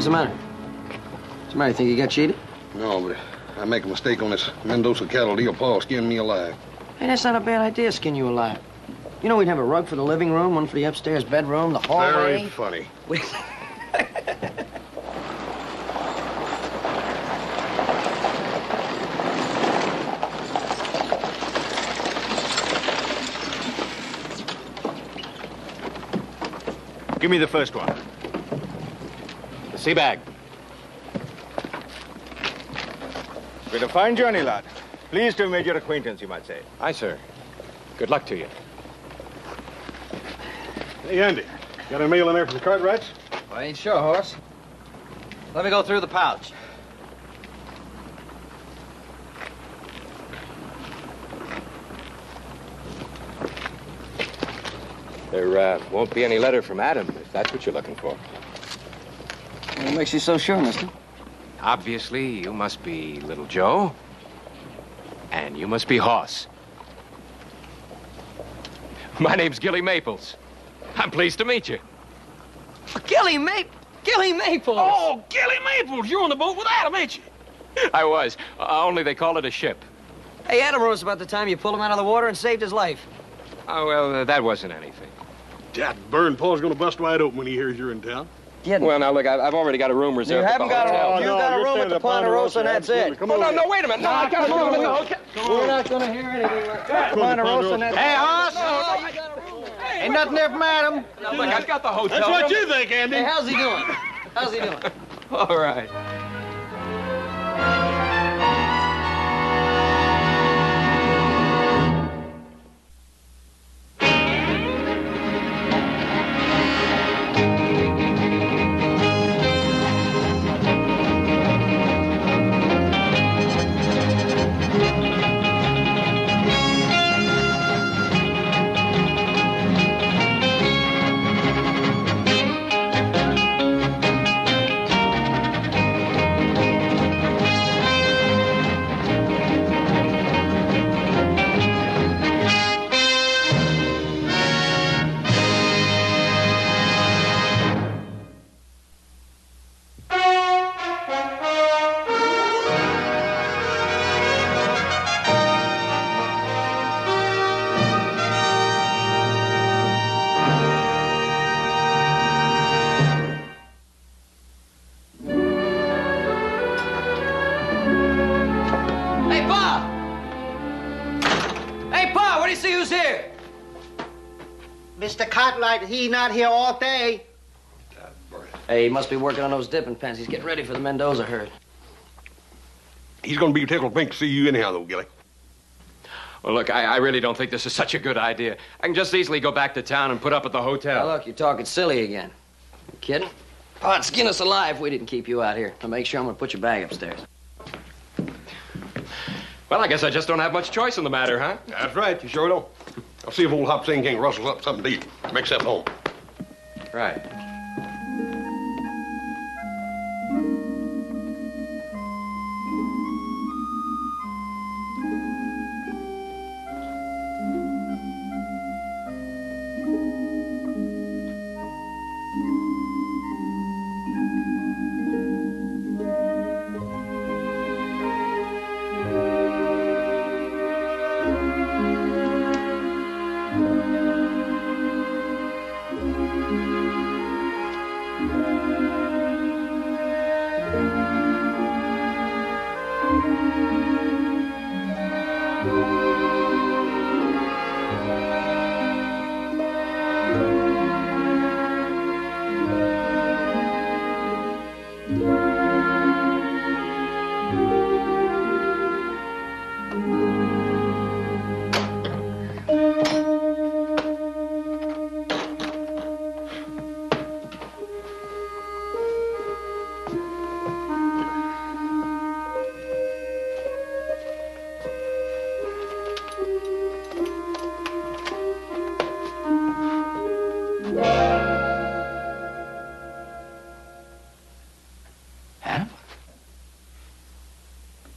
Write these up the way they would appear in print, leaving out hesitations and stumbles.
What's the matter? What's the matter? You think you got cheated? No, but I make a mistake on this Mendoza cattle deal. Paul skinned me alive. Hey, that's not a bad idea, skin you alive. You know, we'd have a rug for the living room, one for the upstairs bedroom, the hallway. Very funny. Give me the first one. The sea bag. Been a fine journey, lad. Pleased to have made your acquaintance, you might say. Aye, sir. Good luck to you. Hey, Andy, got a mail in there for the Cartwrights? I ain't sure, Horace. Let me go through the pouch. There won't be any letter from Adam, if that's what you're looking for. What makes you so sure, mister? Obviously, you must be Little Joe. And you must be Hoss. My name's Gilly Maples. I'm pleased to meet you. Gilly Maples! Oh, Gilly Maples! You're on the boat with Adam, ain't you? I was. Only they call it a ship. Hey, Adam wrote us about the time you pulled him out of the water and saved his life. Oh, well, that wasn't anything. That burn Paul's gonna bust wide open when he hears you're in town. Well, now, look, I've already got a room reserved. You haven't got hotel. a room. You got a room at the Ponderosa, and that's it. Come Oh, on. no, wait a minute. No, I got a room in the hotel. We're not going to hear anything. We're at the Ponderosa, and that's it. Hey, Hoss! No, you got a room there. Ain't nothing there from Adam. No, look, I've got the hotel. That's what you think, Andy. Hey, how's he doing? How's he doing? All right. Mr. Cartwright, he not here all day. Hey, he must be working on those dipping pens. He's getting ready for the Mendoza herd. He's gonna be tickled pink to see you anyhow, though, Gilly. Well, look, I really don't think this is such a good idea. I can just easily go back to town and put up at the hotel. Now, look, you're talking silly again. You kidding? Oh, it'd skin us alive if we didn't keep you out here. Now, make sure I'm going to put your bag upstairs. Well, I guess I just don't have much choice in the matter, huh? That's right, you sure don't. I'll see if old Hop Sing King rustles up something to eat. Makes that home. Right.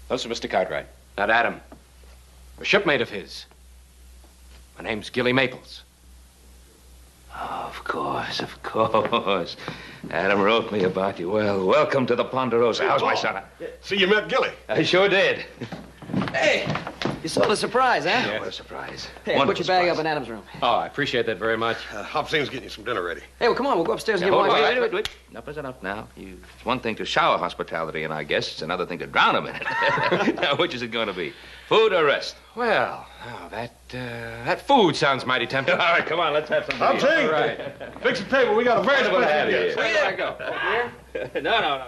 Those are Mr. Cartwright, not Adam. A shipmate of his. My name's Gilly Maples. Of course, of course. Adam wrote me about you. Well, welcome to the Ponderosa. How's my son? See, you met Gilly. I sure did. Hey, you sold a surprise, huh? Yeah, what a surprise. Hey, put your bag up in Adam's room. Oh, I appreciate that very much. Hobson's getting you some dinner ready. Hey, well, come on, we'll go upstairs and Now, get hold more. on, wait. Enough is enough now. It's one thing to shower hospitality in our guests. It's another thing to drown them in it. Now, which is it going to be? Food or rest? Well, now that food sounds mighty tempting. All right, come on, let's have something. Hobson! All right. Fix the table. We got a very Wonderful to have special you guest. here. Where do I go? No.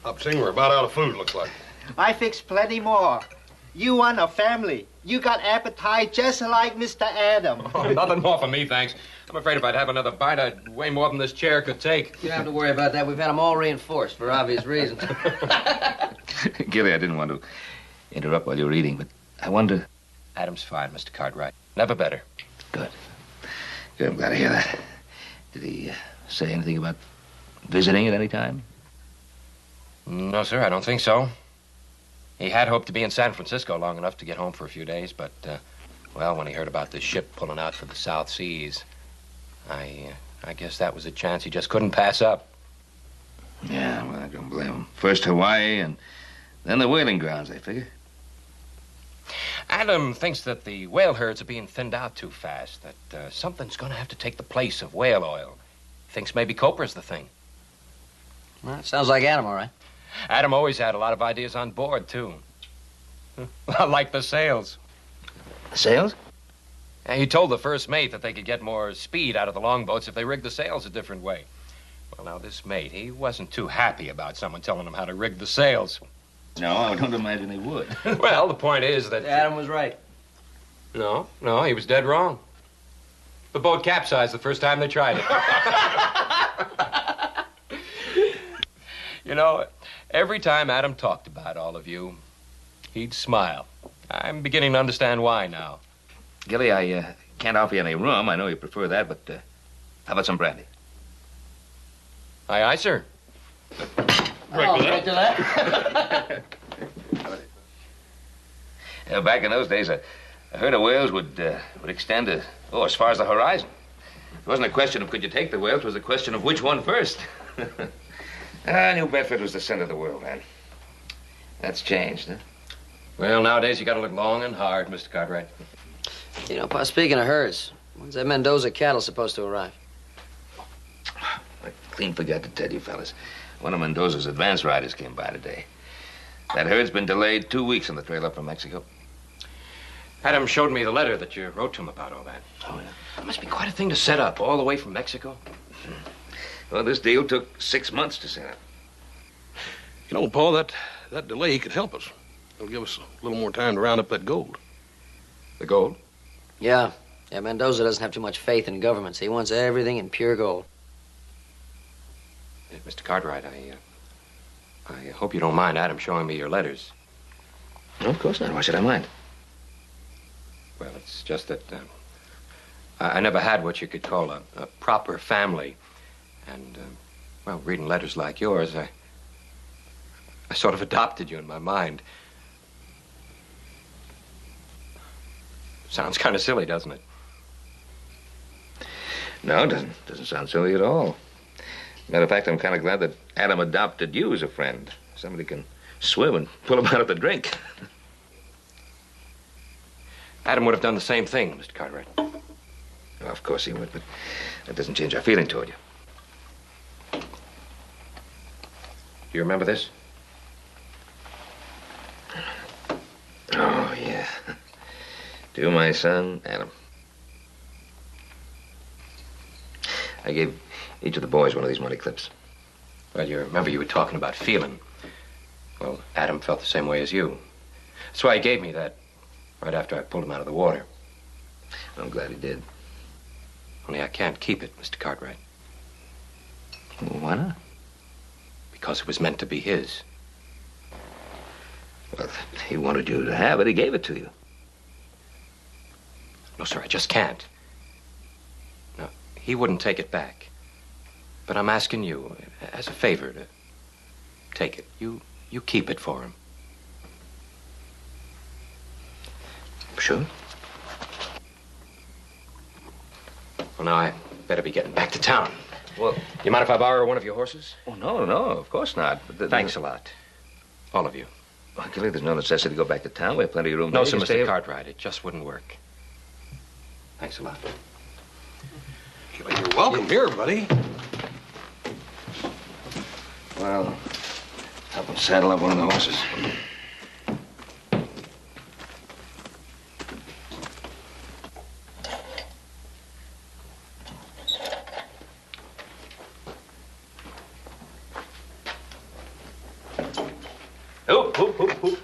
Hobson, we're about out of food, looks like. I fix plenty more. You want a family. You got appetite just like Mr. Adam. Oh, nothing more for me, thanks. I'm afraid if I'd have another bite, I'd weigh more than this chair could take. You don't have to worry about that. We've had them all reinforced for obvious reasons. Gilly, I didn't want to interrupt while you're reading, but I wonder... Adam's fine, Mr. Cartwright. Never better. Good. I'm glad to hear that. Did he say anything about visiting at any time? No, sir, I don't think so. He had hoped to be in San Francisco long enough to get home for a few days, but, well, when he heard about this ship pulling out for the South Seas, I guess that was a chance he just couldn't pass up. Yeah, well, I don't blame him. First Hawaii and then the whaling grounds, I figure. Adam thinks that the whale herds are being thinned out too fast, that something's going to have to take the place of whale oil. Thinks maybe copra's the thing. Well, sounds like Adam, all right. Adam always had a lot of ideas on board, too. Like the sails. Sails? And he told the first mate that they could get more speed out of the longboats if they rigged the sails a different way. Well, now, this mate, he wasn't too happy about someone telling him how to rig the sails. No, I don't imagine he would. Well, the point is that... Adam was right. No, he was dead wrong. The boat capsized the first time they tried it. You know, every time Adam talked about all of you, he'd smile. I'm beginning to understand why now. Gilly, I can't offer you any rum. I know you prefer that, but how about some brandy? Aye, aye, sir. Right to that. Back in those days, a herd of whales would extend as far as the horizon. It wasn't a question of could you take the whales, it was a question of which one first. New Bedford was the center of the world, man. That's changed, huh? Well, nowadays you gotta look long and hard, Mr. Cartwright. You know, Pa, speaking of herds, when's that Mendoza cattle supposed to arrive? I clean forgot to tell you, fellas. One of Mendoza's advance riders came by today. That herd's been delayed 2 weeks on the trail up from Mexico. Adam showed me the letter that you wrote to him about all that. Oh, yeah? It must be quite a thing to set up, all the way from Mexico. Well, this deal took 6 months to set up. You know, Paul, that delay could help us. It'll give us a little more time to round up that gold. The gold? Yeah, Mendoza doesn't have too much faith in governments. He wants everything in pure gold. Mr. Cartwright, I hope you don't mind Adam showing me your letters. No, of course not. Why should I mind? Well, it's just that I never had what you could call a proper family. And, well, reading letters like yours, I sort of adopted you in my mind. Sounds kind of silly, doesn't it? No, it doesn't sound silly at all. Matter of fact, I'm kind of glad that Adam adopted you as a friend. Somebody can swim and pull him out of the drink. Adam would have done the same thing, Mr. Cartwright. Well, of course he would, but that doesn't change our feeling toward you. Do you remember this? Oh, yeah. To my son, Adam. I gave each of the boys one of these money clips. Well, you remember you were talking about feeling. Well, Adam felt the same way as you. That's why he gave me that right after I pulled him out of the water. I'm glad he did. Only I can't keep it, Mr. Cartwright. Well, why not? Because it was meant to be his. Well, he wanted you to have it. He gave it to you. No, sir, I just can't. No, he wouldn't take it back. But I'm asking you, as a favor, to take it. You keep it for him. Sure. Well, now, I better be getting back to town. Well, You mind if I borrow one of your horses? oh, no, of course not. But Thanks a lot. All of you. Well, Gilly, there's no necessity to go back to town. We have plenty of room. No, there. sir, You can stay- Mr. Cartwright. It just wouldn't work. Thanks a lot. Gilly, you're welcome here, buddy. Well, help him saddle up one of the horses. Hoop.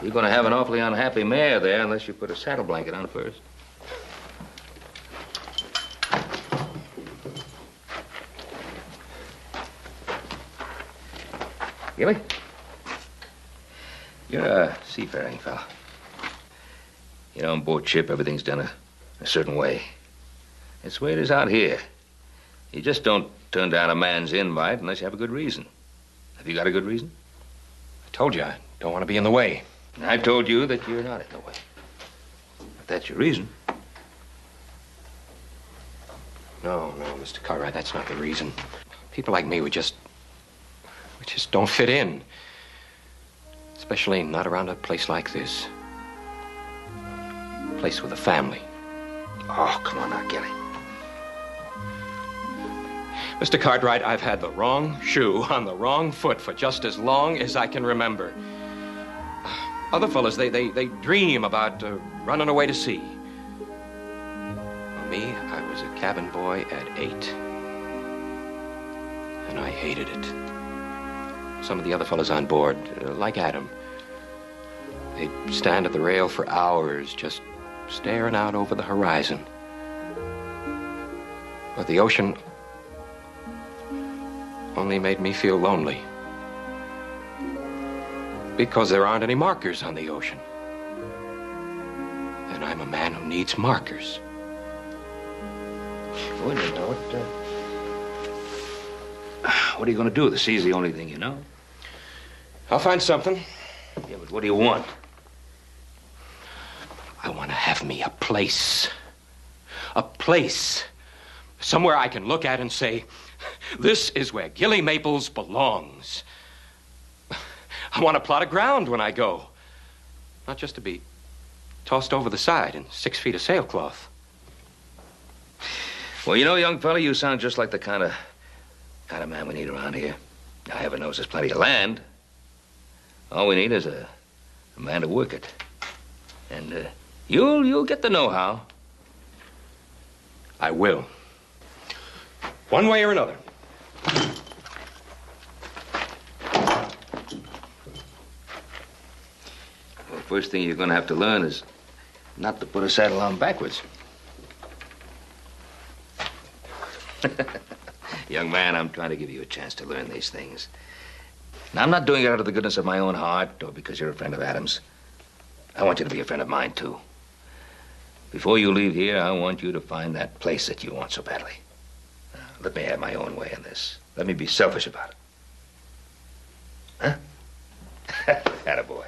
You're going to have an awfully unhappy mare there unless you put a saddle blanket on first. Gilly? You're a seafaring fella. You know, on board ship, everything's done a certain way. It's the way it is out here. You just don't turn down a man's invite unless you have a good reason. Have you got a good reason? I told you I don't want to be in the way. I told you that you're not in the way. If that's your reason. No, Mr. Cartwright, that's not the reason. People like me, we just don't fit in. Especially not around a place like this. A place with a family. Oh, come on now, Gilly. Mr. Cartwright, I've had the wrong shoe on the wrong foot for just as long as I can remember. Other fellas, they dream about running away to sea. For me, I was a cabin boy at 8. And I hated it. Some of the other fellas on board, like Adam, they'd stand at the rail for hours just staring out over the horizon. But the ocean only made me feel lonely. Because there aren't any markers on the ocean. And I'm a man who needs markers. Well, you know what are you going to do? The sea's the only thing you know. I'll find something. Yeah, but what do you want? I want to have me a place. A place. Somewhere I can look at and say, this is where Gilly Maples belongs. I want a plot of ground when I go. Not just to be tossed over the side in 6 feet of sailcloth. Well, you know, young fella, you sound just like the kind of man we need around here. Now, heaven knows there's plenty of land. All we need is a man to work it. And you'll get the know-how. I will. One way or another. Well, first thing you're going to have to learn is not to put a saddle on backwards. Young man, I'm trying to give you a chance to learn these things. Now, I'm not doing it out of the goodness of my own heart or because you're a friend of Adam's. I want you to be a friend of mine, too. Before you leave here, I want you to find that place that you want so badly. Let me have my own way in this. Let me be selfish about it. Huh? Attaboy.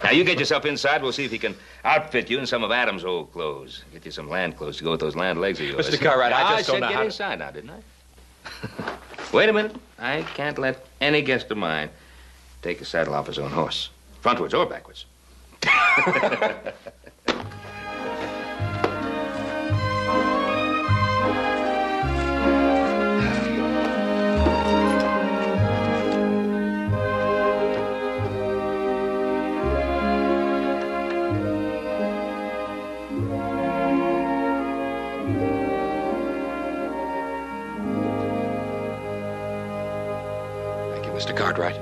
Now, you get yourself inside. We'll see if he can outfit you in some of Adam's old clothes. Get you some land clothes to go with those land legs of yours. Mr. Cartwright, I just don't know I said how get to... inside now, didn't I? Wait a minute. I can't let any guest of mine take a saddle off his own horse. Frontwards or backwards. Thank you, Mr. Cartwright.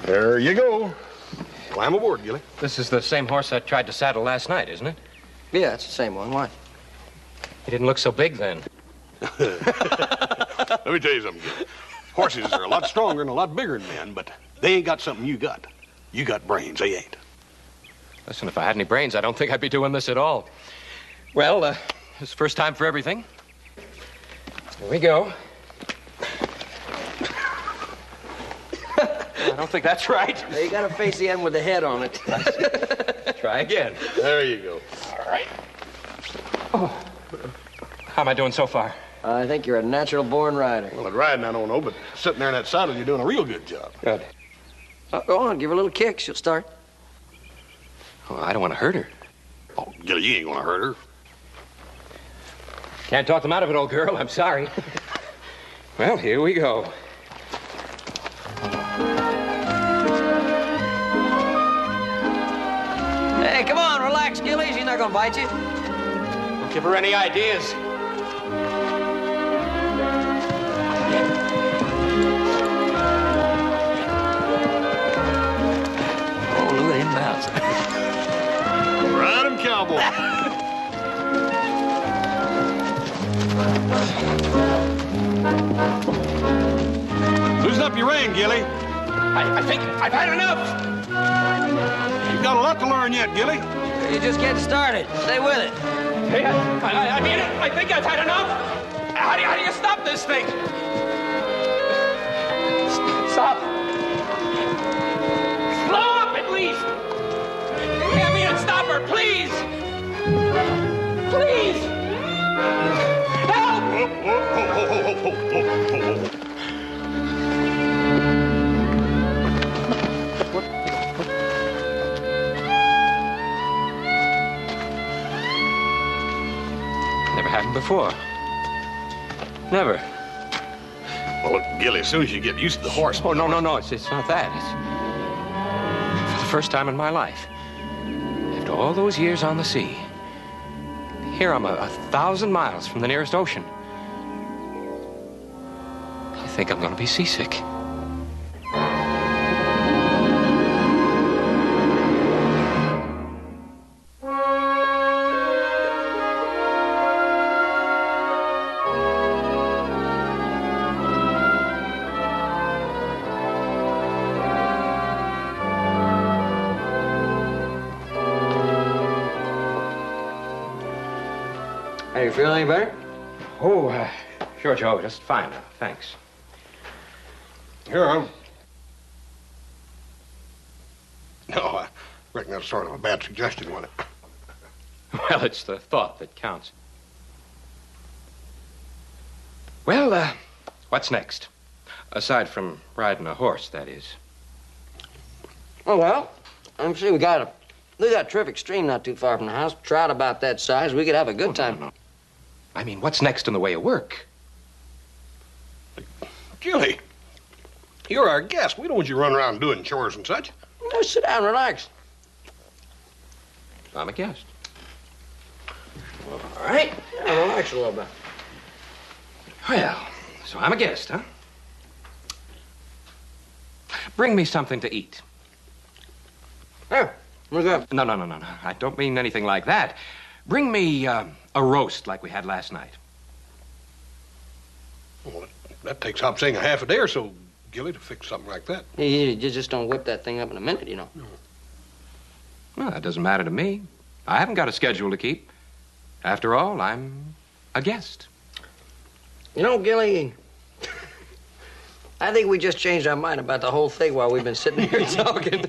There you go. Climb aboard, Gilly. This is the same horse I tried to saddle last night, isn't it? Yeah, it's the same one. Why? He didn't look so big then. Let me tell you something, Gilly. Horses are a lot stronger and a lot bigger than men, but they ain't got something you got. You got brains, they ain't. Listen, if I had any brains, I don't think I'd be doing this at all. Well, it's the first time for everything. Here we go. I don't think that's right. You gotta face the end with the head on it. Try again. There you go. All right. Oh. How am I doing so far? I think you're a natural-born rider. Well, at riding, I don't know, but sitting there in that saddle, you're doing a real good job. Good. Go on, give her a little kick. She'll start. Oh, I don't want to hurt her. Oh, Gilly, you ain't gonna hurt her. Can't talk them out of it, old girl. I'm sorry. Well, here we go. Hey, come on, relax, Gilly. She's not gonna bite you. Don't give her any ideas. Oh, look at him bounce. Ride him, cowboy. Loosen up your rein, Gilly. I think I've had enough. You've got a lot to learn yet, Gilly. You're just getting started. Stay with it. Hey, I mean it. I think I've had enough. How do you stop this thing? Stop. Slow up at least. I mean it. Stop her, please. Please. Help. Never happened before. Never. Well, look, Gilly, as soon as you get used to the horse... Oh, no. It's not that. It's for the first time in my life. After all those years on the sea, here I'm 1,000 miles from the nearest ocean. I think I'm going to be seasick. Hey, you feel any better? Oh, sure, Joe. Just fine now. Thanks. Here, No, I reckon that's sort of a bad suggestion, wasn't it? Well, it's the thought that counts. Well, what's next? Aside from riding a horse, that is. Oh, well, I'm sure we got a terrific stream not too far from the house. Trout about that size. We could have a good time. No. I mean, what's next in the way of work? Gilly, you're our guest. We don't want you running around doing chores and such. Just sit down and relax. I'm a guest. All right. Yeah, relax a little bit. Well, so I'm a guest, huh? Bring me something to eat. Here, what's that? No. I don't mean anything like that. Bring me a roast like we had last night. Well, that takes Hop saying a half a day or so, Gilly, to fix something like that. You just don't whip that thing up in a minute, you know. Well, that doesn't matter to me. I haven't got a schedule to keep. After all, I'm a guest. You know, Gilly, I think we just changed our mind about the whole thing while we've been sitting here talking.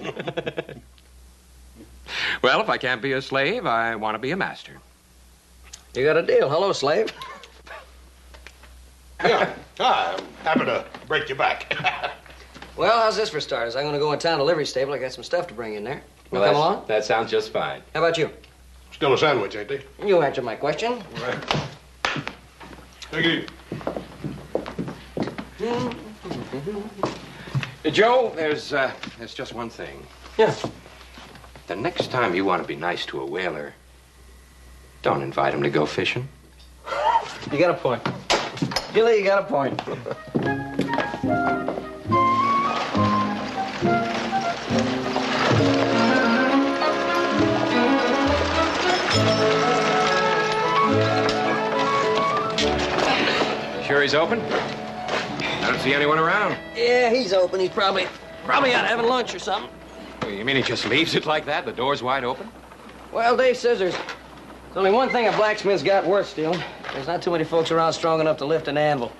Well, if I can't be a slave, I want to be a master. You got a deal. Hello, slave. Yeah. Hi, I'm happy to break your back. Well, how's this for starters? I'm going to go in town to livery stable. I got some stuff to bring in there. You come along? That sounds just fine. How about you? Still a sandwich, ain't they? You answer my question. Right. Take it easy. Joe, there's just one thing. Yeah. The next time you want to be nice to a whaler, don't invite him to go fishing. You got a point. Gilly, you got a point. Library's open? I don't see anyone around. Yeah, he's open. He's probably out having lunch or something. You mean he just leaves it like that? The door's wide open? Well, Dave says there's only one thing a blacksmith's got worth stealing. There's not too many folks around strong enough to lift an anvil.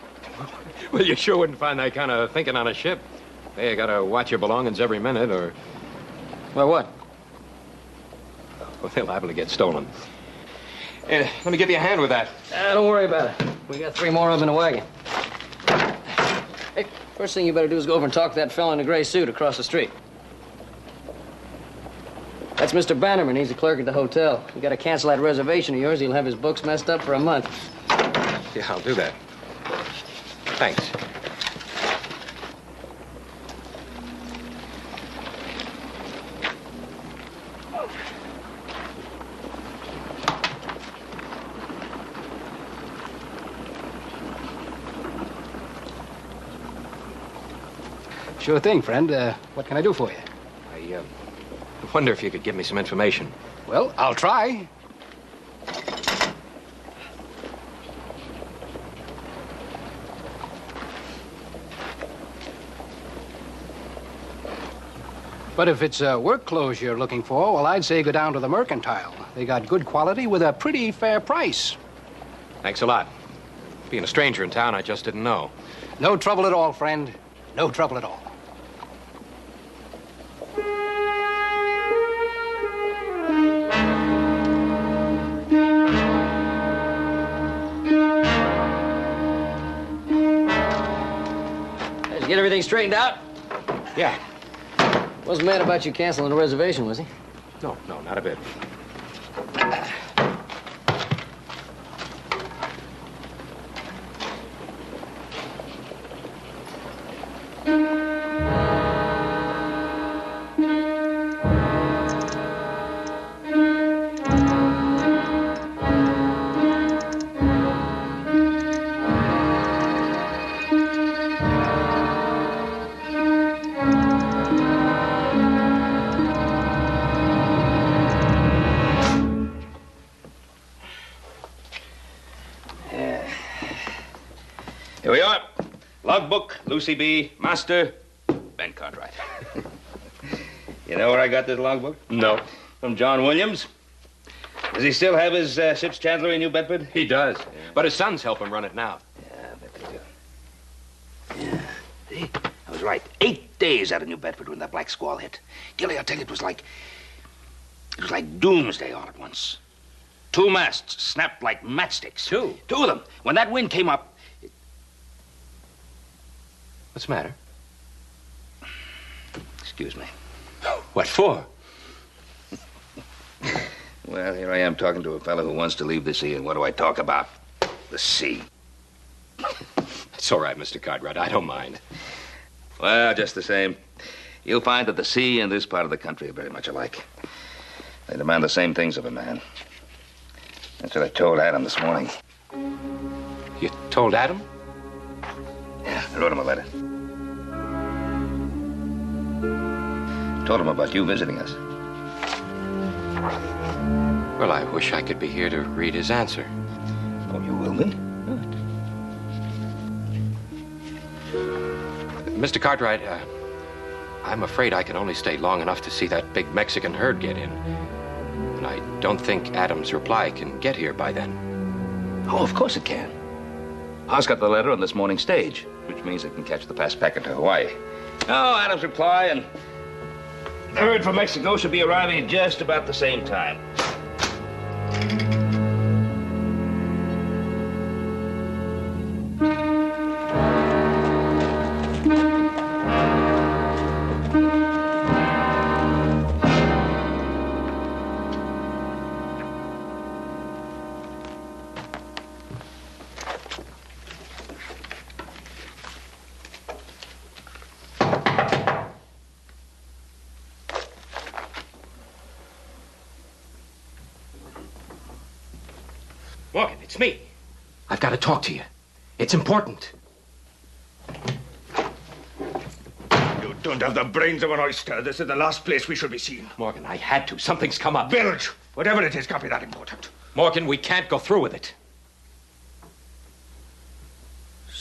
Well, you sure wouldn't find that kind of thinking on a ship. Hey, you gotta watch your belongings every minute, or... Well, what? Well, they're liable to get stolen. Let me give you a hand with that. Don't worry about it. We got 3 more of them in the wagon. Hey, first thing you better do is go over and talk to that fella in the gray suit across the street. That's Mr. Bannerman. He's a clerk at the hotel. You gotta cancel that reservation of yours. He'll have his books messed up for a month. Yeah, I'll do that. Thanks. Sure thing, friend. What can I do for you? I wonder if you could give me some information. Well, I'll try. But if it's work clothes you're looking for, well, I'd say go down to the Mercantile. They got good quality with a pretty fair price. Thanks a lot. Being a stranger in town, I just didn't know. No trouble at all, friend. No trouble at all. Did you get everything straightened out? Yeah. Wasn't mad about you canceling the reservation, was he? No, not a bit. Here we are. Logbook, Lucy B., Master, Ben Cartwright. You know where I got this logbook? No. From John Williams. Does he still have his ship's chandlery in New Bedford? He does. Yeah. But his sons help him run it now. Yeah, I bet they do. Yeah. See? I was right. 8 days out of New Bedford when that black squall hit. Gilly, I'll tell you, it was like doomsday all at once. 2 masts snapped like matchsticks. 2? 2 of them. When that wind came up... What's the matter? Excuse me. What for? Well, here I am talking to a fellow who wants to leave the sea, and what do I talk about? The sea. It's all right, Mr. Cartwright. I don't mind. Well, just the same, you'll find that the sea and this part of the country are very much alike. They demand the same things of a man. That's what I told Adam this morning. You told Adam? Yeah, I wrote him a letter. Told him about you visiting us. Well, I wish I could be here to read his answer. Oh, you will be? Mr. Cartwright, I'm afraid I can only stay long enough to see that big Mexican herd get in. And I don't think Adam's reply can get here by then. Oh, of course it can. Haas got the letter on this morning's stage, which means it can catch the fast packet to Hawaii. Oh, Adam's reply and the herd from Mexico should be arriving at just about the same time. Morgan, it's me. I've got to talk to you. It's important. You don't have the brains of an oyster. This is the last place we should be seen. Morgan, I had to. Something's come up. Bilge! Whatever it is, can't be that important. Morgan, we can't go through with it.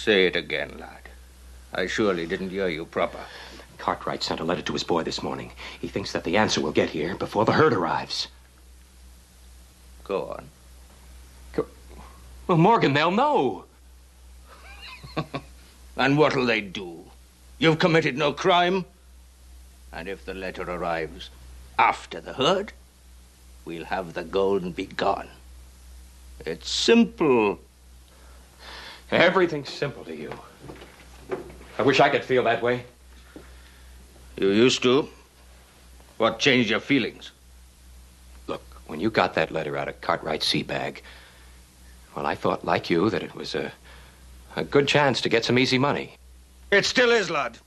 Say it again, lad. I surely didn't hear you proper. Cartwright sent a letter to his boy this morning. He thinks that the answer will get here before the herd arrives. Go on. Well, Morgan, they'll know. And what'll they do? You've committed no crime. And if the letter arrives after the herd, we'll have the gold and be gone. It's simple. Everything's simple to you. I wish I could feel that way. You used to. What changed your feelings? Look, when you got that letter out of Cartwright's sea bag, well, I thought, like you, that it was a good chance to get some easy money. It still is, lad.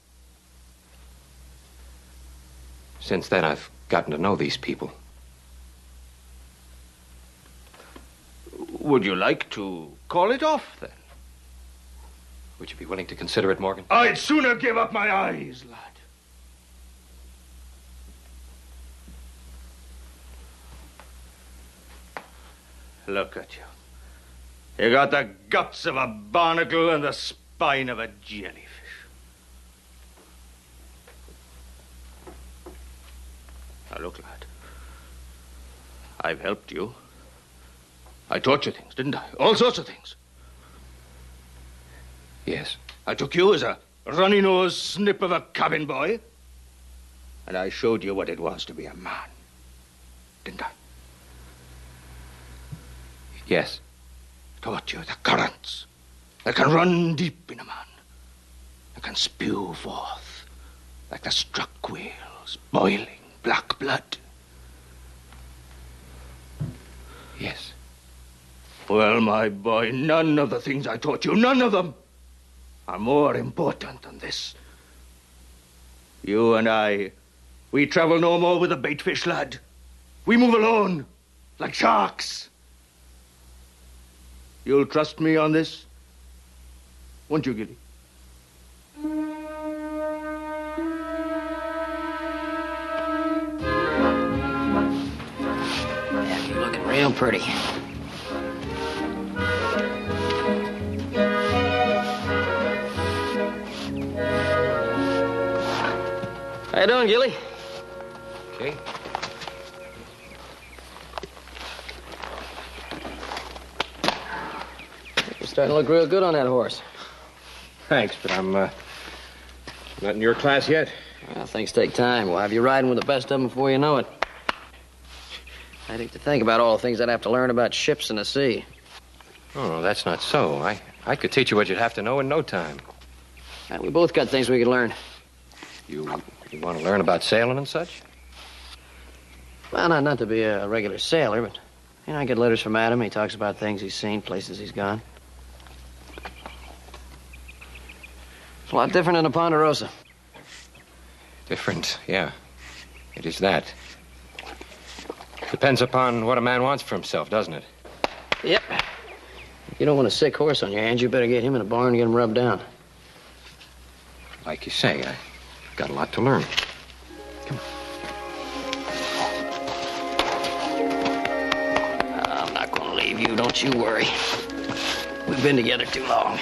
Since then, I've gotten to know these people. Would you like to call it off, then? Would you be willing to consider it, Morgan? I'd sooner give up my eyes, lad. Look at you. You got the guts of a barnacle and the spine of a jellyfish. Now look, lad. I've helped you. I taught you things, didn't I? All sorts of things. Yes. I took you as a runny-nosed snip of a cabin boy, and I showed you what it was to be a man, didn't I? Yes. Taught you the currents that can run deep in a man, that can spew forth like the struck whales, boiling black blood. Yes. Well, my boy, none of the things I taught you, none of them, are more important than this. You and I, we travel no more with a bait fish, lad. We move alone, like sharks. You'll trust me on this? Won't you, Gilly? Yeah, you're looking real pretty. How you doing, Gilly? Okay. You're starting to look real good on that horse. Thanks, but I'm not in your class yet. Well, things take time. We'll have you riding with the best of them before you know it. I'd hate to think about all the things I'd have to learn about ships in the sea. Oh, that's not so. I could teach you what you'd have to know in no time. And we both got things we could learn. You want to learn about sailing and such? Well, not to be a regular sailor, but, you know, I get letters from Adam. He talks about things he's seen, places he's gone. It's a lot different than a Ponderosa. Different, yeah. It is that. Depends upon what a man wants for himself, doesn't it? Yep. If you don't want a sick horse on your hands, you better get him in a barn and get him rubbed down. Like you say, I got a lot to learn. Come on. I'm not going to leave you, don't you worry. We've been together too long.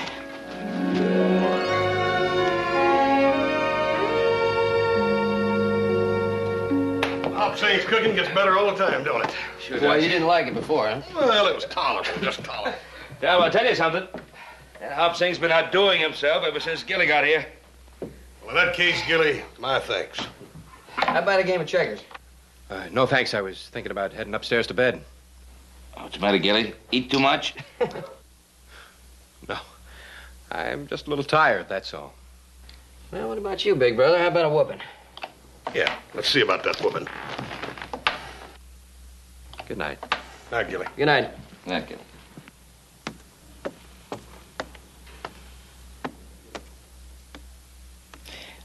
Hopsay's cooking gets better all the time, don't it? Sure Well, does. you didn't like it before, huh? Well, it was tolerable, just tolerable. Yeah, well, I'll tell you something. Hopsing's been outdoing himself ever since Gilly got here. Well, in that case, Gilly, my thanks. How about a game of checkers? No, thanks. I was thinking about heading upstairs to bed. What's the matter, Gilly? Eat too much? No. I'm just a little tired, that's all. Well, what about you, big brother? How about a whooping? Yeah, let's see about that woman. Good night. Now, Gilly. Good night. Yeah, Gilly.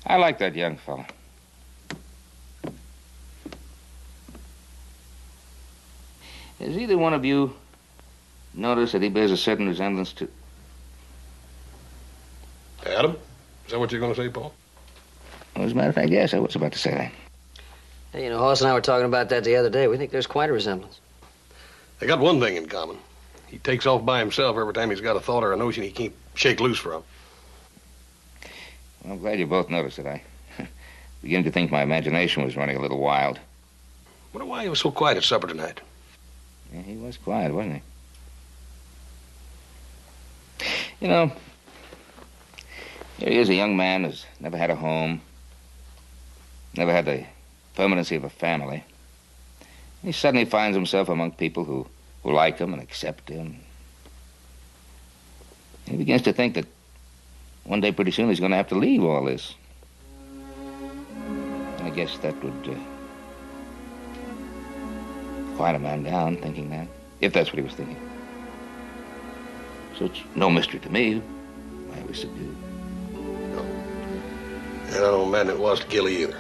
I like that young fella. Has either one of you noticed that he bears a certain resemblance to... Adam? Is that what you're going to say, Paul? Well, as a matter of fact, yes, I was about to say that. Hey, you know, Hoss and I were talking about that the other day. We think there's quite a resemblance. They got one thing in common. He takes off by himself every time he's got a thought or a notion he can't shake loose from. Well, I'm glad you both noticed it. I begin to think my imagination was running a little wild. Wonder why he was so quiet at supper tonight. Yeah, he was quiet, wasn't he? You know, here he is, a young man who's never had a home, never had the permanency of a family. He suddenly finds himself among people who like him and accept him. He begins to think that one day pretty soon he's going to have to leave all this. I guess that would quiet a man down, thinking that, if that's what he was thinking. So it's no mystery to me why he was subdued. No. And I don't imagine it was to Gilly either.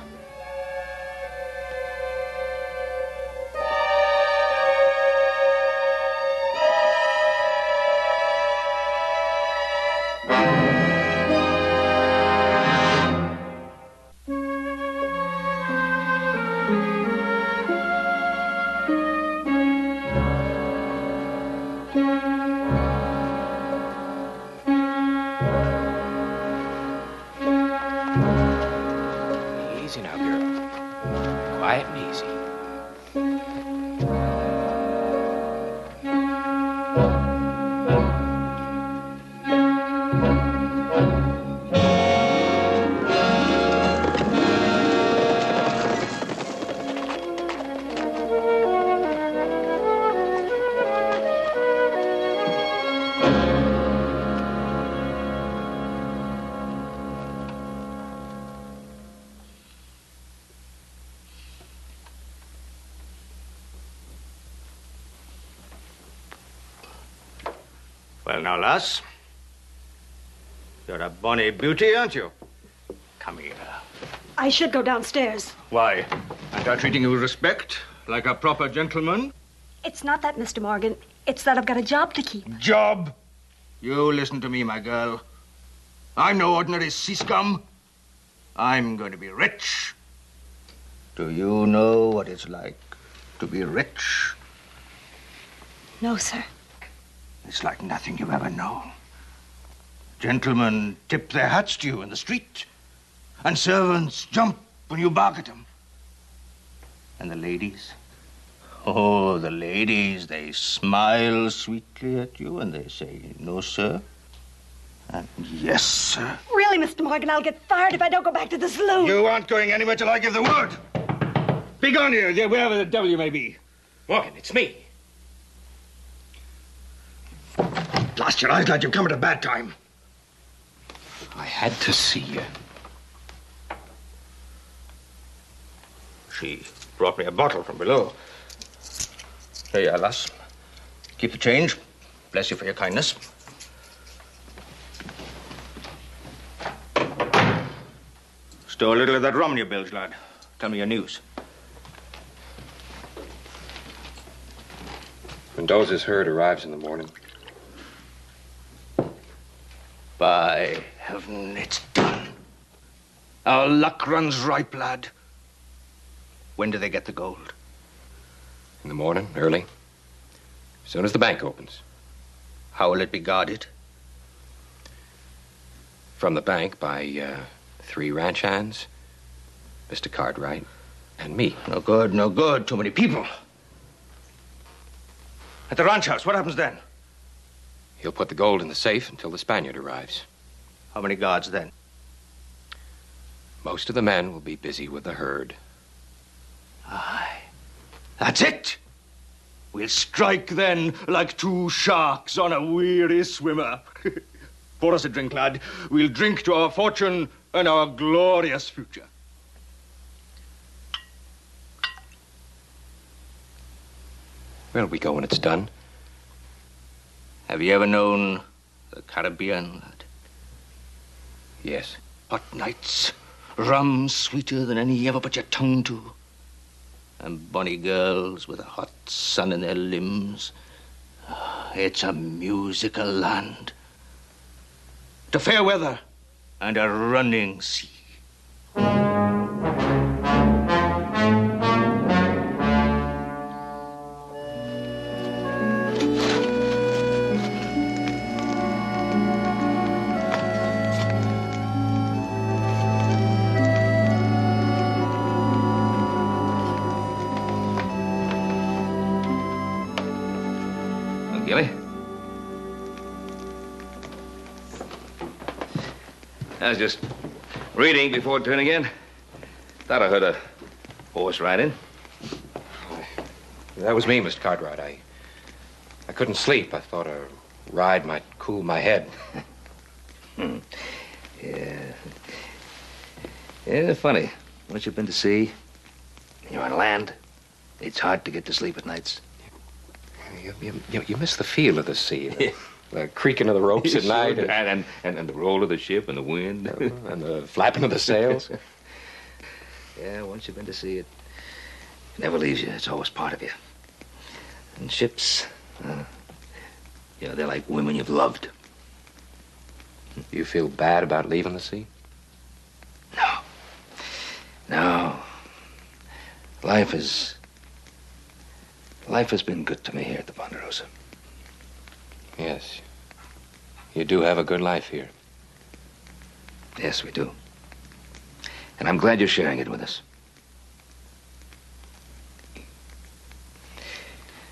Easy now, girl. Quiet and easy. Well, now, lass, you're a bonny beauty, aren't you? Come here. I should go downstairs. Why? Aren't I treating you with respect, like a proper gentleman? It's not that, Mr. Morgan. It's that I've got a job to keep. Job? You listen to me, my girl. I'm no ordinary sea scum. I'm going to be rich. Do you know what it's like to be rich? No, sir. It's like nothing you've ever known. Gentlemen tip their hats to you in the street, and servants jump when you bark at them. And the ladies? Oh, the ladies, they smile sweetly at you and they say, no, sir, and yes, sir. Really, Mr. Morgan, I'll get fired if I don't go back to the saloon. You aren't going anywhere till I give the word. Be gone here, wherever the devil you may be. Morgan, it's me. Blast your eyes, lad, you've come at a bad time. I had to see you. She brought me a bottle from below. Here you are, lass. Keep the change. Bless you for your kindness. Stow a little of that rum in your bilge, lad. Tell me your news. Mendoza's herd arrives in the morning. By heaven, it's done. Our luck runs ripe, lad. When do they get the gold? In the morning, early. As soon as the bank opens. How will it be guarded? From the bank by 3 ranch hands, Mr. Cartwright, and me. No good, no good. Too many people. At the ranch house, what happens then? He'll put the gold in the safe until the Spaniard arrives. How many guards then? Most of the men will be busy with the herd. Aye. That's it. We'll strike then like 2 sharks on a weary swimmer. Pour us a drink, lad. We'll drink to our fortune and our glorious future. Where'll we go when it's done? Have you ever known the Caribbean, lad? Yes. Hot nights, rum sweeter than any you ever put your tongue to, and bonny girls with a hot sun in their limbs. It's a musical land. To fair weather and a running sea. I was just reading before turning in. Thought I heard a horse riding. That was me, Mr. Cartwright. I couldn't sleep. I thought a ride might cool my head. Yeah. Yeah, funny. Once you've been to sea, and you're on land, it's hard to get to sleep at nights. You miss the feel of the sea. The creaking of the ropes at night. And the roll of the ship and the wind. And the flapping of the sails. Yeah, once you've been to sea, it never leaves you. It's always part of you. And ships, they're like women you've loved. You feel bad about leaving the sea? No. Life has been good to me here at the Ponderosa. Yes. You do have a good life here. Yes, we do. And I'm glad you're sharing it with us.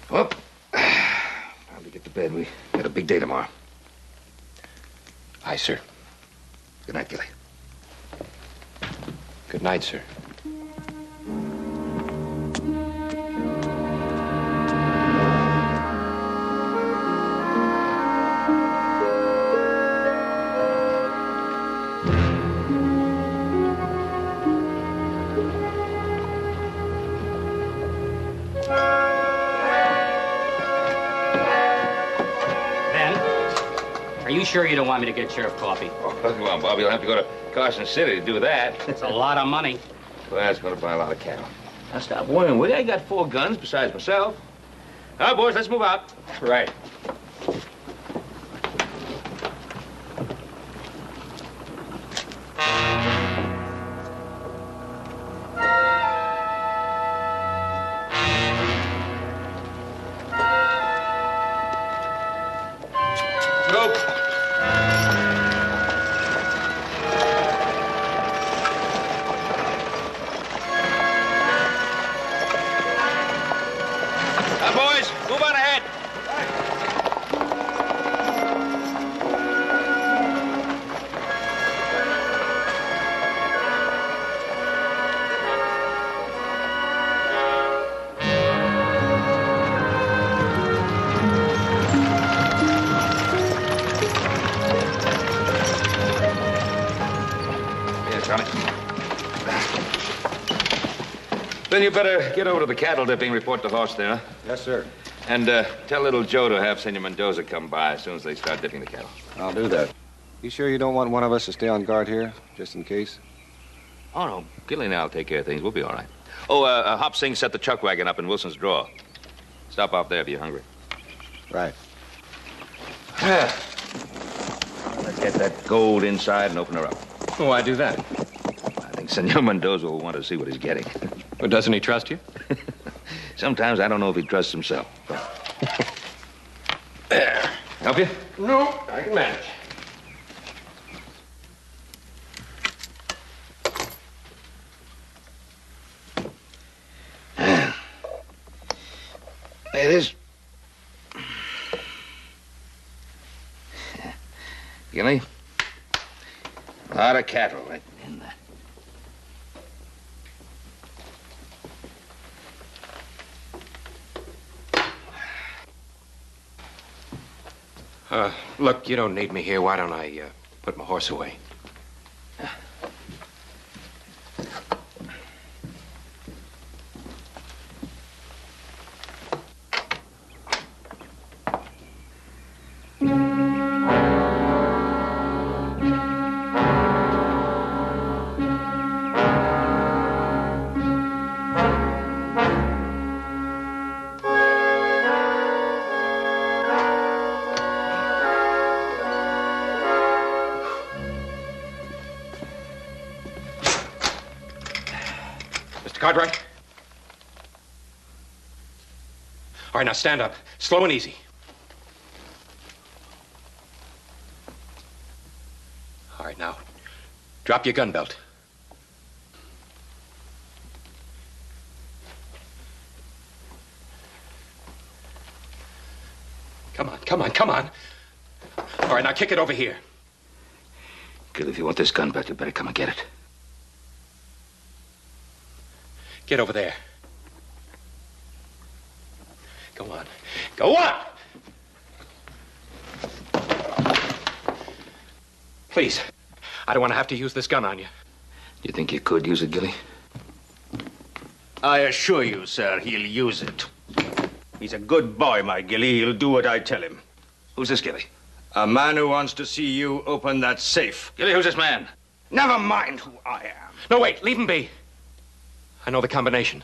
Well, time to get to bed. We got a big day tomorrow. Aye, sir. Good night, Gilly. Good night, sir. Are you sure you don't want me to get Sheriff coffee? Oh, come on, Bob. You'll have to go to Carson City to do that. It's a lot of money. Well, that's going to buy a lot of cattle. Now, stop worrying, will you? I got 4 guns besides myself. All right, boys, let's move out. Right. Then you better get over to the cattle dipping, report the horse there, huh? Yes, sir. And tell little Joe to have Senor Mendoza come by as soon as they start dipping the cattle. I'll do that. You sure you don't want one of us to stay on guard here, just in case? Oh, no. Gilly and I'll take care of things. We'll be all right. Oh, Hop Singh set the chuck wagon up in Wilson's drawer. Stop off there if you're hungry. Right. Yeah. Let's get that gold inside and open her up. Oh, why do that? I think Senor Mendoza will want to see what he's getting. Well, doesn't he trust you? Sometimes I don't know if he trusts himself. There. Help you? No, I can manage. There it is. Gilly, a lot of cattle right in there. Look, you don't need me here. Why don't I put my horse away? Cartwright? All right, now stand up. Slow and easy. All right, now, drop your gun belt. Come on, come on, come on. All right, now kick it over here. Gil, if you want this gun back, you better come and get it. Get over there. Go on. Go on! Please. I don't want to have to use this gun on you. You think you could use it, Gilly? I assure you, sir, he'll use it. He's a good boy, my Gilly. He'll do what I tell him. Who's this, Gilly? A man who wants to see you open that safe. Gilly, who's this man? Never mind who I am. No, wait. Leave him be. I know the combination.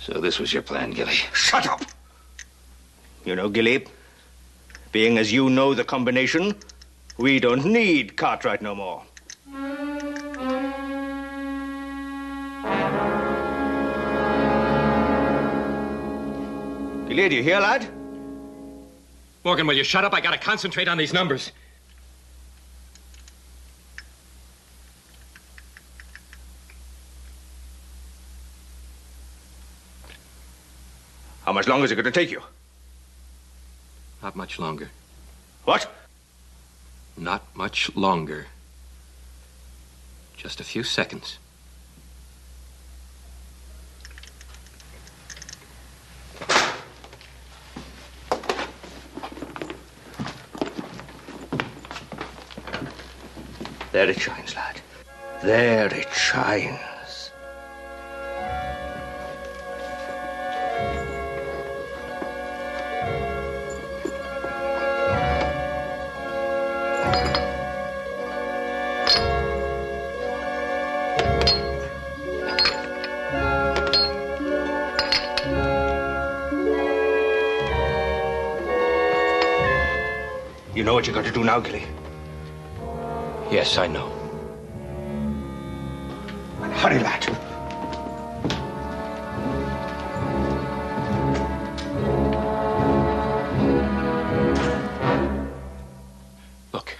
So this was your plan, Gilly. Shut up! You know, Gilly, being as you know the combination, we don't need Cartwright no more. Gilly, do you hear, lad? Morgan, will you shut up? I gotta concentrate on these numbers. How much longer is it going to take you? Not much longer. What? Not much longer. Just a few seconds. There it shines, lad. There it shines. You know what you got to do now, Gilly? Yes, I know. Hurry, lad. Look,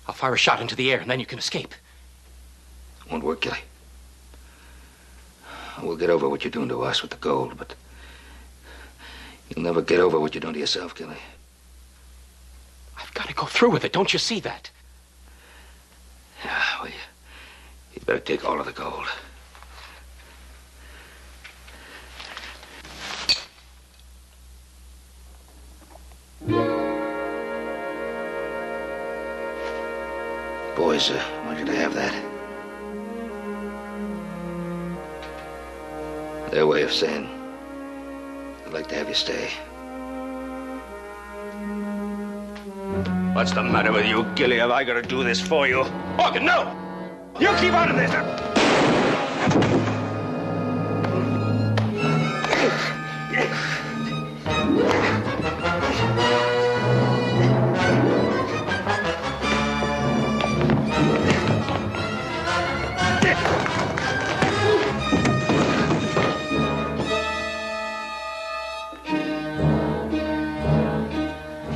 I'll fire a shot into the air and then you can escape. Won't work, Gilly. We'll get over what you're doing to us with the gold, but you'll never get over what you're doing to yourself, Gilly. I've got to go through with it. Don't you see that? Yeah, well, you'd better take all of the gold. Boys, I want you to have that. Their way of saying, I'd like to have you stay. What's the matter with you, Gilly? Have I got to do this for you? Morgan, no! You keep out of this!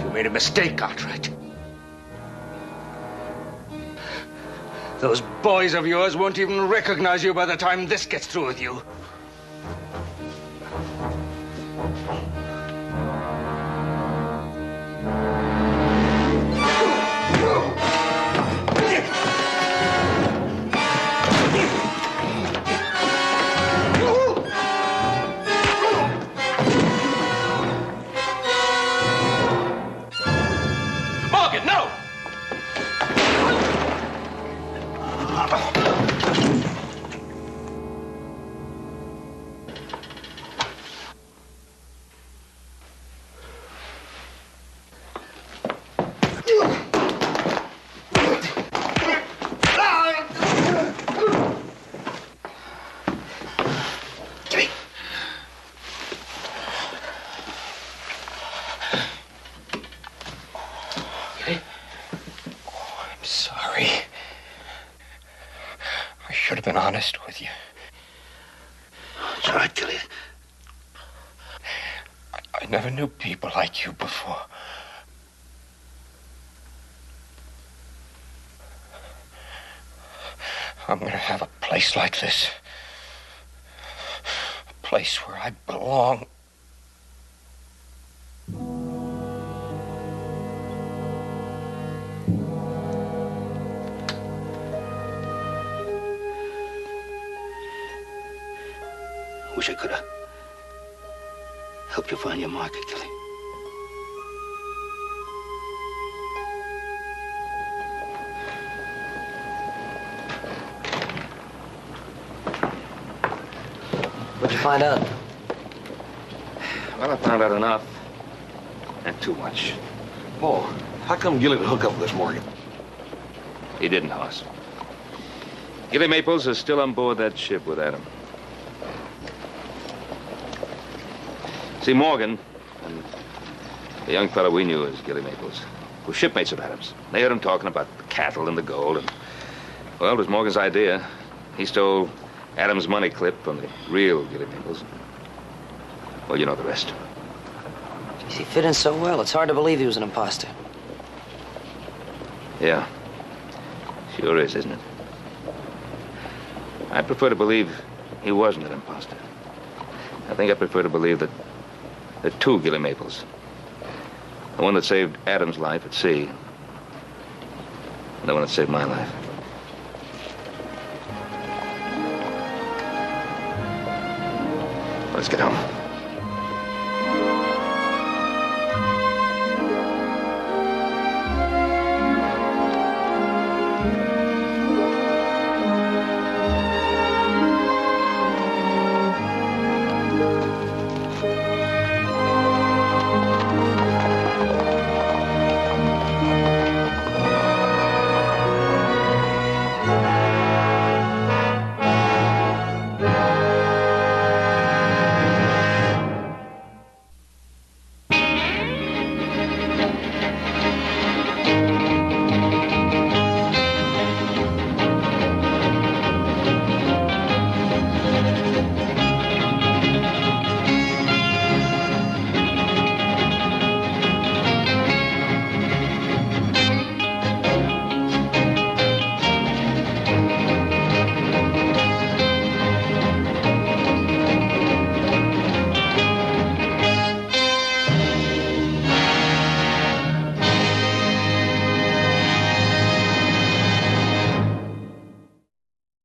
You made a mistake, Cartwright. Those boys of yours won't even recognize you by the time this gets through with you. Morgan, no! I'm sorry. I should have been honest with you. It's all right, Gilly. I never knew people like you before. I'm gonna have a place like this. A place where I belong. Wish I could have helped you find your market, Gilly. What'd you find out? Well, I found out enough. And too much. Paul, how come Gilly would hook up with this Morgan? He didn't, Hoss. Gilly Maples is still on board that ship with Adam. See, Morgan and the young fellow we knew as Gilly Maples were shipmates of Adam's. They heard him talking about the cattle and the gold, and, well, it was Morgan's idea. He stole Adam's money clip from the real Gilly Maples. Well, you know the rest. Geez, he fit in so well, it's hard to believe he was an imposter. Yeah. Sure is, isn't it? I prefer to believe he wasn't an imposter. I think I prefer to believe that there are two Gilly Maples. The one that saved Adam's life at sea, and the one that saved my life. Let's get home.